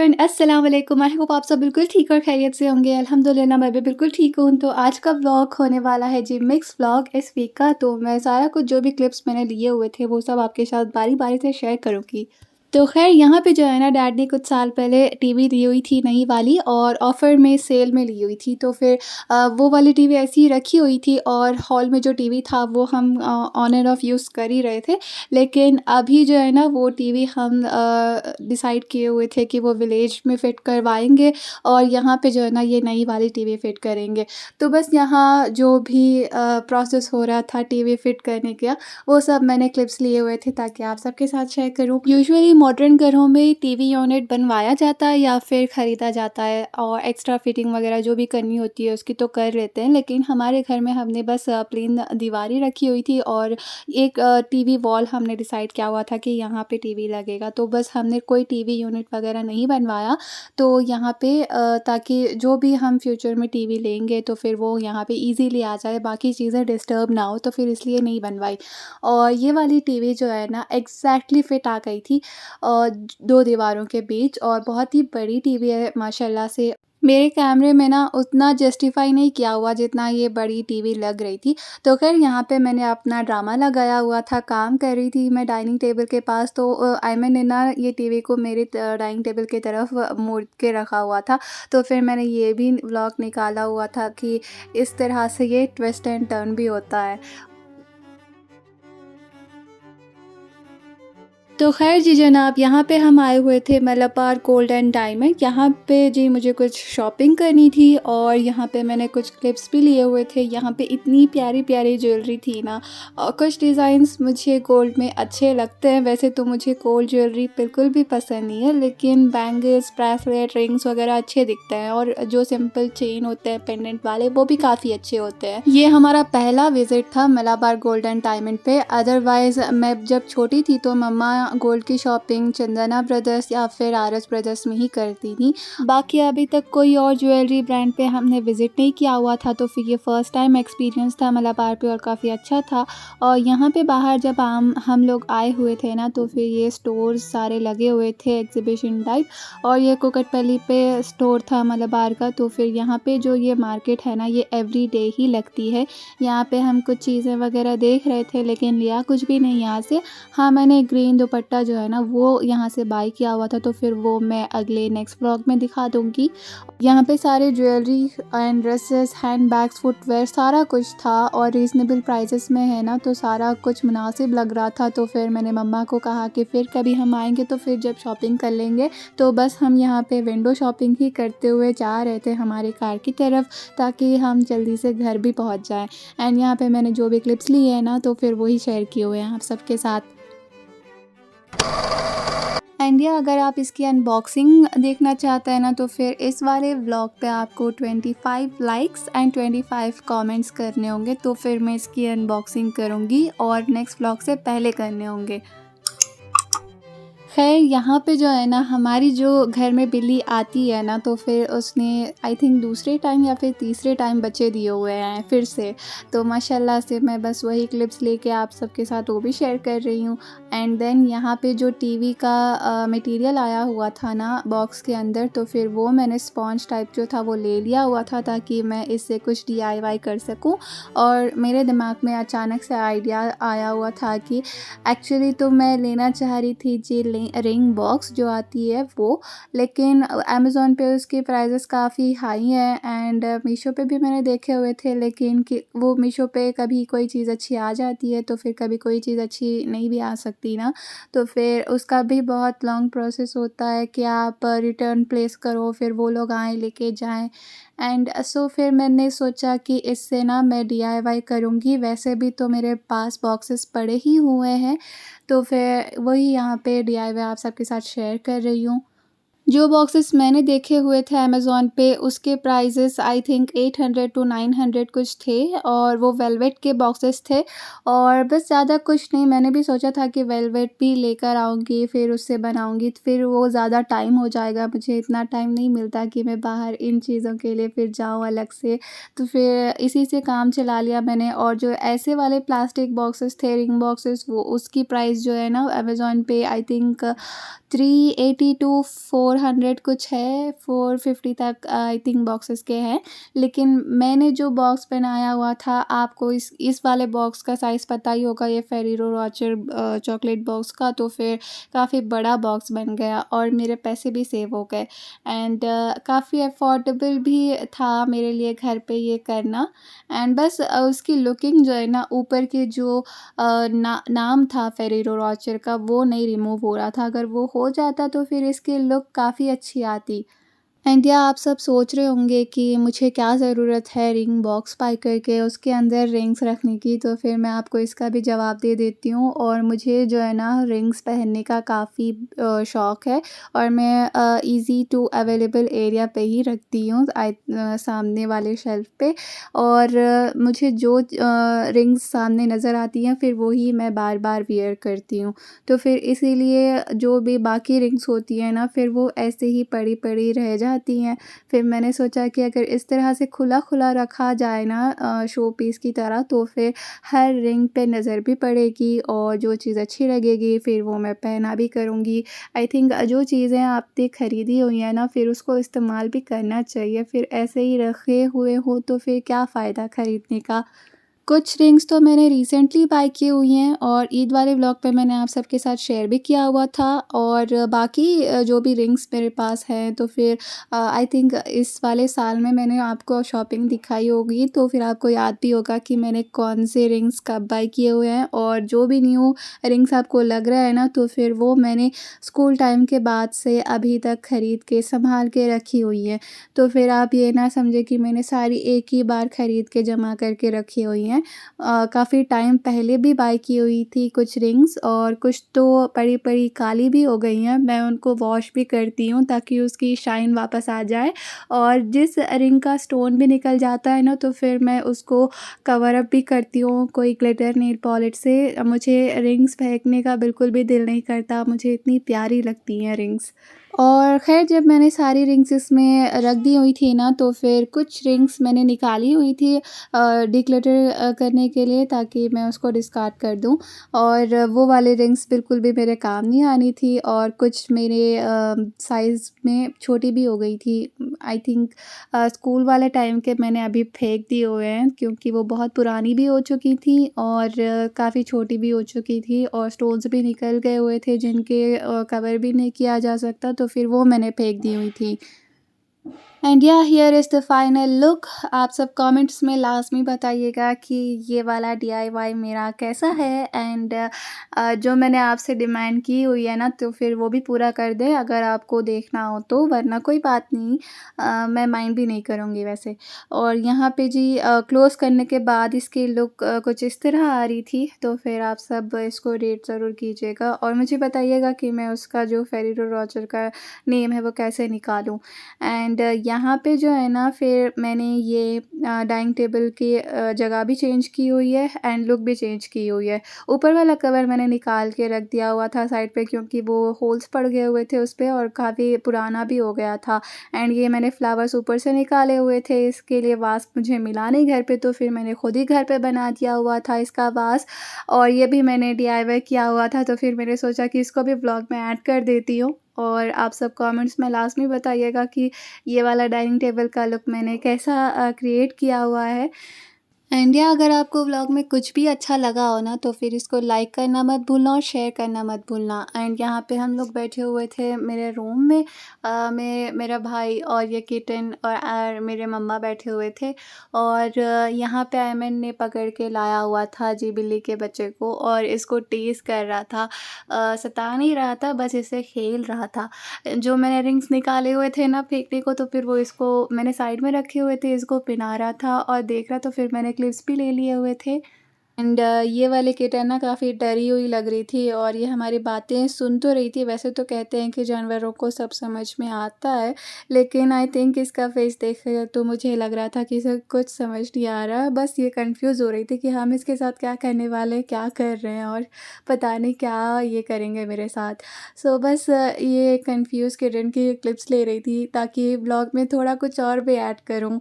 Everyone, अस्सलाम वालेकुम। I hope आप सब बिल्कुल ठीक और खैरियत से होंगे। अल्हम्दुलिल्लाह मैं भी बिल्कुल ठीक हूँ। तो आज का व्लॉग होने वाला है जी मिक्स व्लॉग इस वीक का। तो मैं सारा कुछ जो भी क्लिप्स मैंने लिए हुए थे वो सब आपके साथ बारी बारी से शेयर करूँगी। तो ख़ैर यहाँ पे जो है ना, डैड ने कुछ साल पहले टीवी ली हुई थी नई वाली, और ऑफ़र में सेल में ली हुई थी। तो फिर वो वाली टीवी ऐसी ही रखी हुई थी, और हॉल में जो टीवी था वो हम ऑन एंड ऑफ यूज़ कर ही रहे थे। लेकिन अभी जो है ना, वो टीवी हम डिसाइड किए हुए थे कि वो विलेज में फ़िट करवाएँगे, और यहाँ पे जो है ना ये नई वाली टीवी फ़िट करेंगे। तो बस यहाँ जो भी प्रोसेस हो रहा था टीवी फ़िट करने का, वो सब मैंने क्लिप्स लिए हुए थे ताकि आप सबके साथ शेयर करूँ। यूजुअली मॉडर्न घरों में टीवी यूनिट बनवाया जाता है या फिर ख़रीदा जाता है, और एक्स्ट्रा फिटिंग वगैरह जो भी करनी होती है उसकी तो कर लेते हैं। लेकिन हमारे घर में हमने बस प्लेन दीवार रखी हुई थी, और एक टीवी वॉल हमने डिसाइड किया हुआ था कि यहाँ पे टीवी लगेगा। तो बस हमने कोई टीवी यूनिट वगैरह नहीं बनवाया। तो यहाँ पे ताकि जो भी हम फ्यूचर में टीवी लेंगे तो फिर वो यहाँ पे इजीली आ जाए, बाकी चीज़ें डिस्टर्ब ना हो, तो फिर इसलिए नहीं बनवाई। और ये वाली टीवी जो है ना, एग्जैक्टली फिट आ गई थी दो दीवारों के बीच, और बहुत ही बड़ी टीवी है माशाल्लाह से। मेरे कैमरे में ना उतना जस्टिफ़ाई नहीं किया हुआ जितना ये बड़ी टीवी लग रही थी। तो ख़ैर यहाँ पे मैंने अपना ड्रामा लगाया हुआ था, काम कर रही थी मैं डाइनिंग टेबल के पास। तो अयमन ने ना ये टीवी को मेरे डाइनिंग टेबल की तरफ मोड़ के रखा हुआ था। तो फिर मैंने ये भी व्लॉग निकाला हुआ था कि इस तरह से ये ट्विस्ट एंड टर्न भी होता है। तो ख़ैर जी जनाब, यहाँ पे हम आए हुए थे मलबार गोल्ड एंड डायमंड। यहाँ पे जी मुझे कुछ शॉपिंग करनी थी, और यहाँ पे मैंने कुछ क्लिप्स भी लिए हुए थे। यहाँ पे इतनी प्यारी प्यारी ज्वेलरी थी ना, और कुछ डिज़ाइंस मुझे गोल्ड में अच्छे लगते हैं। वैसे तो मुझे गोल्ड ज्वेलरी बिल्कुल भी पसंद नहीं है, लेकिन बैंगल्स, ब्रेसलेट, रिंग्स वगैरह अच्छे दिखते हैं, और जो सिंपल चेन होते हैं पेंडेंट वाले वो भी काफ़ी अच्छे होते हैं। ये हमारा पहला विज़िट था मलबार गोल्ड एंड डायमंड पे। अदरवाइज़ मैं जब छोटी थी तो मम्मा गोल्ड की शॉपिंग चंदना ब्रदर्स या फिर आरएस ब्रदर्स में ही करती थी। बाकी अभी तक कोई और ज्वेलरी ब्रांड पे हमने विज़िट नहीं किया हुआ था, तो फिर ये फ़र्स्ट टाइम एक्सपीरियंस था मलबार पे, और काफ़ी अच्छा था। और यहाँ पे बाहर जब हम लोग आए हुए थे ना, तो फिर ये स्टोर्स सारे लगे हुए थे एग्जीबिशन टाइप, और ये कोकटपल्ली पे स्टोर था मलबार का। तो फिर यहाँ पे जो ये मार्केट है ना, ये एवरी डे ही लगती है। यहाँ पे हम कुछ चीज़ें वगैरह देख रहे थे, लेकिन लिया कुछ भी नहीं यहाँ से। हाँ, मैंने ग्रीन दुपट्टा जो है ना वो यहाँ से बाय किया हुआ था, तो फिर वो मैं अगले नेक्स्ट व्लॉग में दिखा दूँगी। यहाँ पे सारे jewellery and dresses, hand bags, footwear सारा कुछ था, और रीज़नेबल प्राइसेस में है ना, तो सारा कुछ मुनासिब लग रहा था। तो फिर मैंने मम्मा को कहा कि फिर कभी हम आएंगे तो फिर जब शॉपिंग कर लेंगे। तो बस हम यहाँ पे विंडो शॉपिंग ही करते हुए जा रहे थे हमारी कार की तरफ, ताकि हम जल्दी से घर भी पहुँच जाएँ। एंड यहाँ पे मैंने जो भी क्लिप्स लिए हैं ना, तो फिर वही शेयर किए हुए हैं आप सबके साथ। एंड या अगर आप इसकी अनबॉक्सिंग देखना चाहते हैं ना, तो फिर इस वाले व्लॉग पे आपको 25 लाइक्स एंड 25 कमेंट्स करने होंगे, तो फिर मैं इसकी अनबॉक्सिंग करूँगी, और नेक्स्ट व्लॉग से पहले करने होंगे। ख़ैर यहाँ पे जो है ना, हमारी जो घर में बिल्ली आती है ना, तो फिर उसने आई थिंक दूसरे टाइम या फिर तीसरे टाइम बच्चे दिए हुए हैं फिर से। तो माशाल्लाह से मैं बस वही क्लिप्स लेके आप सबके साथ वो भी शेयर कर रही हूँ। एंड देन यहाँ पे जो टीवी का मटेरियल आया हुआ था ना बॉक्स के अंदर, तो फिर वो मैंने स्पॉन्ज टाइप जो था वो ले लिया हुआ था, ताकि मैं इससे कुछ DIY कर सकूँ। और मेरे दिमाग में अचानक से आइडिया आया हुआ था कि एक्चुअली तो मैं लेना चाह रही थी जी रिंग बॉक्स जो आती है वो, लेकिन अमेज़ॉन पे उसके प्राइसेस काफ़ी हाई हैं, एंड मीशो पे भी मैंने देखे हुए थे। लेकिन कि वो मीशो पे कभी कोई चीज़ अच्छी आ जाती है, तो फिर कभी कोई चीज़ अच्छी नहीं भी आ सकती ना, तो फिर उसका भी बहुत लॉन्ग प्रोसेस होता है कि आप रिटर्न प्लेस करो, फिर वो लोग आएँ लेके जाएँ। एंड सो फिर मैंने सोचा कि इससे ना मैं DIY करूँगी। वैसे भी तो मेरे पास बॉक्सेस पड़े ही हुए हैं, तो फिर वही यहाँ पे DIY आप सबके साथ शेयर कर रही हूँ। जो बॉक्सेस मैंने देखे हुए थे अमेज़न पे, उसके प्राइसेस आई थिंक 800 टू 900 कुछ थे, और वो वेलवेट के बॉक्सेस थे। और बस ज़्यादा कुछ नहीं, मैंने भी सोचा था कि वेलवेट भी लेकर आऊँगी, फिर उससे बनाऊँगी, तो फिर वो ज़्यादा टाइम हो जाएगा। मुझे इतना टाइम नहीं मिलता कि मैं बाहर इन चीज़ों के लिए फिर जाऊँ अलग से, तो फिर इसी से काम चला लिया मैंने। और जो ऐसे वाले प्लास्टिक बॉक्सेस थे, रिंग बॉक्सेस, वो उसकी प्राइस जो है ना अमेज़न पे आई थिंक 380 टू 400 कुछ है, 450 तक आई थिंक बॉक्सेस के हैं। लेकिन मैंने जो बॉक्स बनाया हुआ था, आपको इस वाले बॉक्स का साइज़ पता ही होगा, ये फेरेरो रोचर चॉकलेट बॉक्स का, तो फिर काफ़ी बड़ा बॉक्स बन गया और मेरे पैसे भी सेव हो गए एंड काफ़ी अफोर्डेबल भी था मेरे लिए घर पे ये करना। एंड बस उसकी लुकिंग जो है ना, ऊपर के जो नाम था फेरेरो रोचर का, वो नहीं रिमूव हो रहा था। अगर वो हो जाता तो फिर इसकी लुक काफ़ी अच्छी आती। एंड या आप सब सोच रहे होंगे कि मुझे क्या ज़रूरत है रिंग बॉक्स बाय करके उसके अंदर रिंग्स रखने की, तो फिर मैं आपको इसका भी जवाब दे देती हूँ। और मुझे जो है ना रिंग्स पहनने का काफ़ी शौक़ है और मैं ईज़ी टू अवेलेबल एरिया पे ही रखती हूँ, सामने वाले शेल्फ़ पे। और मुझे जो रिंग्स सामने नज़र आती हैं फिर वही मैं बार-बार वियर करती हूँ। तो फिर इसीलिए जो भी बाकी रिंग्स होती हैं ना, फिर वो ऐसे ही पड़ी-पड़ी रह जाती हैं। फिर मैंने सोचा कि अगर इस तरह से खुला-खुला रखा जाए ना शो पीस की तरह, तो फिर हर रिंग पे नज़र भी पड़ेगी और जो चीज़ अच्छी लगेगी फिर वो मैं पहना भी करूँगी। आई थिंक जो चीज़ें आपने खरीदी हुई हैं ना, फिर उसको इस्तेमाल भी करना चाहिए। फिर ऐसे ही रखे हुए हो तो फिर क्या फ़ायदा खरीदने का। कुछ रिंग्स तो मैंने रिसेंटली बाय की हुई हैं और ईद वाले व्लॉग पे मैंने आप सबके साथ शेयर भी किया हुआ था। और बाकी जो भी रिंग्स मेरे पास हैं, तो फिर आई थिंक इस वाले साल में मैंने आपको शॉपिंग दिखाई होगी, तो फिर आपको याद भी होगा कि मैंने कौन से रिंग्स कब बाय किए हुए हैं। और जो भी न्यू रिंग्स आपको लग रहा है ना, तो फिर वो मैंने स्कूल टाइम के बाद से अभी तक खरीद के सँभाल के रखी हुई हैं। तो फिर आप ये ना समझें कि मैंने सारी एक ही बार खरीद के जमा करके रखी हुई हैं। काफ़ी टाइम पहले भी बाय की हुई थी कुछ रिंग्स और कुछ तो पड़ी-पड़ी काली भी हो गई हैं। मैं उनको वॉश भी करती हूँ ताकि उसकी शाइन वापस आ जाए। और जिस रिंग का स्टोन भी निकल जाता है ना, तो फिर मैं उसको कवर अप भी करती हूँ कोई ग्लिटर नेल पॉलिश से। मुझे रिंग्स फेंकने का बिल्कुल भी दिल नहीं करता, मुझे इतनी प्यारी लगती हैं रिंग्स। और ख़ैर जब मैंने सारी रिंग्स इसमें रख दी हुई थी ना, तो फिर कुछ रिंग्स मैंने निकाली हुई थी डिक्लटर करने के लिए, ताकि मैं उसको डिस्कार्ड कर दूँ। और वो वाले रिंग्स बिल्कुल भी मेरे काम नहीं आनी थी और कुछ मेरे साइज़ में छोटी भी हो गई थी। आई थिंक स्कूल वाले टाइम के मैंने अभी फेंक दिए हुए हैं, क्योंकि वो बहुत पुरानी भी हो चुकी थी और काफ़ी छोटी भी हो चुकी थी और स्टोन्स भी निकल गए हुए थे जिनके कवर भी नहीं किया जा सकता, तो फिर वो मैंने फेंक दी हुई थी। एंड या here is the final look. आप सब कमेंट्स में लाज़मी बताइएगा कि ये वाला डीआईवाई मेरा कैसा है। एंड जो मैंने आपसे डिमांड की हुई है ना, तो फिर वो भी पूरा कर दें अगर आपको देखना हो तो, वरना कोई बात नहीं, मैं माइंड भी नहीं करूँगी वैसे। और यहाँ पे जी क्लोज़ करने के बाद इसकी लुक कुछ इस तरह आ रही थी, तो फिर आप सब इसको रेट ज़रूर कीजिएगा और मुझे बताइएगा कि मैं उसका जो फेरेरो रोचर का नेम है वो कैसे निकालूँ। एंड यहाँ पे जो है ना, फिर मैंने ये डाइनिंग टेबल की जगह भी चेंज की हुई है एंड लुक भी चेंज की हुई है। ऊपर वाला कवर मैंने निकाल के रख दिया हुआ था साइड पे, क्योंकि वो होल्स पड़ गए हुए थे उस पे और काफ़ी पुराना भी हो गया था। एंड ये मैंने फ्लावर्स ऊपर से निकाले हुए थे, इसके लिए वास मुझे मिला नहीं घर पे, तो फिर मैंने खुद ही घर पे बना दिया हुआ था इसका वास। और ये भी मैंने डीआईवाई किया हुआ था, तो फिर मैंने सोचा कि इसको भी व्लॉग में ऐड कर देती हूँ। और आप सब कमेंट्स में लाज़मी बताइएगा कि ये वाला डाइनिंग टेबल का लुक मैंने कैसा क्रिएट किया हुआ है। एंड या अगर आपको व्लॉग में कुछ भी अच्छा लगा हो ना, तो फिर इसको लाइक करना मत भूलना और शेयर करना मत भूलना। एंड यहाँ पे हम लोग बैठे हुए थे मेरे रूम में, मेरा भाई और ये किटन और मेरे मम्मा बैठे हुए थे। और यहाँ पे अयमन ने पकड़ के लाया हुआ था जी बिल्ली के बच्चे को और इसको टीज़ कर रहा था, सता नहीं रहा था, बस इससे खेल रहा था। जो मैंने रिंग्स निकाले हुए थे ना फेंकने को, तो फिर वो इसको मैंने साइड में रखे हुए थे, इसको पिना रहा था और देख रहा, तो फिर मैंने क्लिप्स भी ले लिए हुए थे। एंड ये वाली किटन ना काफ़ी डरी हुई लग रही थी और ये हमारी बातें सुन तो रही थी। वैसे तो कहते हैं कि जानवरों को सब समझ में आता है, लेकिन आई थिंक इसका फेस देख कर तो मुझे लग रहा था कि इसे कुछ समझ नहीं आ रहा। बस ये कंफ्यूज हो रही थी कि हम इसके साथ क्या करने वाले हैं, क्या कर रहे हैं और पता नहीं क्या ये करेंगे मेरे साथ। सो बस ये कंफ्यूज किटन की क्लिप्स ले रही थी ताकि ब्लॉग में थोड़ा कुछ और भी ऐड करूँ।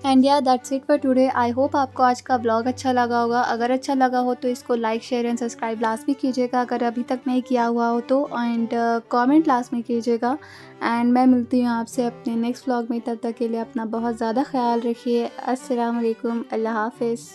एंड या that's it for today. I hope आपको आज का ब्लॉग अच्छा लगा होगा। अगर अच्छा लगा हो तो इसको लाइक शेयर एंड सब्सक्राइब लाजमी कीजिएगा अगर अभी तक नहीं किया हुआ हो तो, एंड कमेंट लाजमी कीजिएगा। एंड मैं मिलती हूँ आपसे अपने नेक्स्ट ब्लॉग में। तब तक के लिए अपना बहुत ज़्यादा ख्याल रखिए। अस्सलाम वालेकुम, अल्लाह हाफिज़।